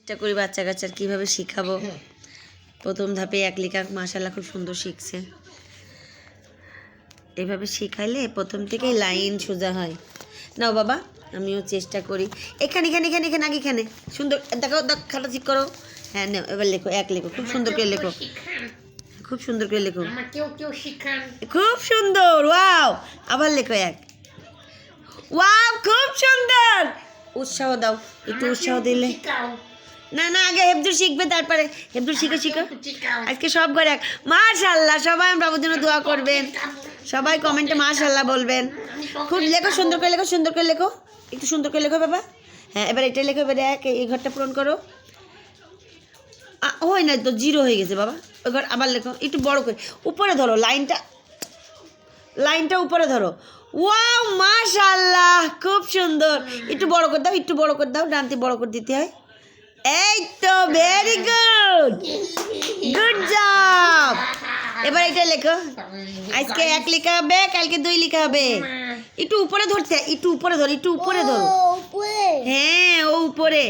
চেষ্টা করি বাচ্চা কাচ্চার কীভাবে শেখাবো। প্রথম ধাপে এক লেখা মাশাআল্লাহ খুব সুন্দর শিখছে। এভাবে শেখাইলে প্রথম থেকেই লাইন সোজা হয়। নাও বাবা, আমিও চেষ্টা করি। এখানে এখানে এখানে এখানে আগে এখানে সুন্দর দেখো, খাতা ঠিক করো। হ্যাঁ নাও, এবার লেখো, এক লেখো, খুব সুন্দর করে লেখো, খুব সুন্দর করে লেখো, খুব সুন্দর। ওয়াও, আবার লেখো এক। ওয়াও, খুব সুন্দর। উৎসাহ দাও, একটু উৎসাহ দিলে। না না, আগে হেফজুর শিখবে, তারপরে হেফজুর শিখে শিখো। আজকে সব ঘরে এক মাশাআল্লাহ। সবাই বাবুর জন্য দোয়া করবেন, সবাই কমেন্টে মাশাআল্লাহ বলবেন। খুব লেখো, সুন্দর করে লেখো, সুন্দর করে লেখো, একটু সুন্দর করে লেখো বাবা। হ্যাঁ, এবার এটা লেখো, এবার এক, এই ঘরটা পূরণ করো। হয় না তো, জিরো হয়ে গেছে বাবা। ওই ঘর আবার লেখো, একটু বড় করে উপরে ধরো, লাইনটা লাইনটা উপরে ধরো। ওয়াও মাশাআল্লাহ, খুব সুন্দর। একটু বড় করে দাও, একটু বড় করে দাও, ডানতে বড় করে দিতে হয়। এই তো, ভেরি গুড, গুড জব। এবার এটা লেখো। আজকে এক লেখা হবে, কালকে দুই লেখা হবে। একটু উপরে ধরতে, একটু উপরে ধরো, একটু উপরে ধরো। হ্যাঁ, ও উপরে।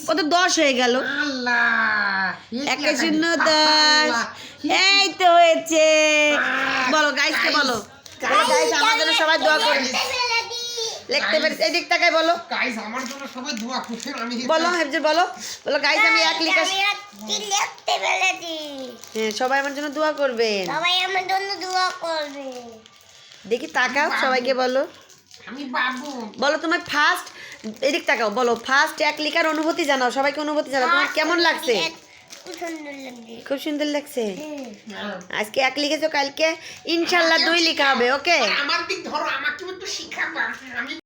ও তো 10 হয়ে গেল। 1-0-10। এই তো হয়েছে। বলো গাইসকে, বলো গাইস আমার জন্য সবাই দোয়া করুন। লিখতে পারিস, এই দিক তাকায় বলো। গাইস আমার জন্য সবাই দোয়া করুন। আমি বলো হেফজুর, বলো বলো গাইস আমি এক লেখা লিখতে পেরেছি। হ্যাঁ, সবাই আমার জন্য দোয়া করবেন। সবাই আমার জন্য দোয়া করবে। দেখি তাকাও, সবাইকে বলো। আমি বাবু। বলো তোমার ফার্স্ট, এদিক তাকাও, বলো ফার্স্ট এক লেখার অনুভূতি জানাও, সবাইকে অনুভূতি জানাও। তোমার কেমন লাগছে? খুব সুন্দর লাগছে। খুব সুন্দর লাগছে। আজকে এক লিখেছো, কালকে ইনশাআল্লাহ 2 লেখা হবে। ওকে, আমার দিক ধরো, আমাকে একটু শিখাবা। আমি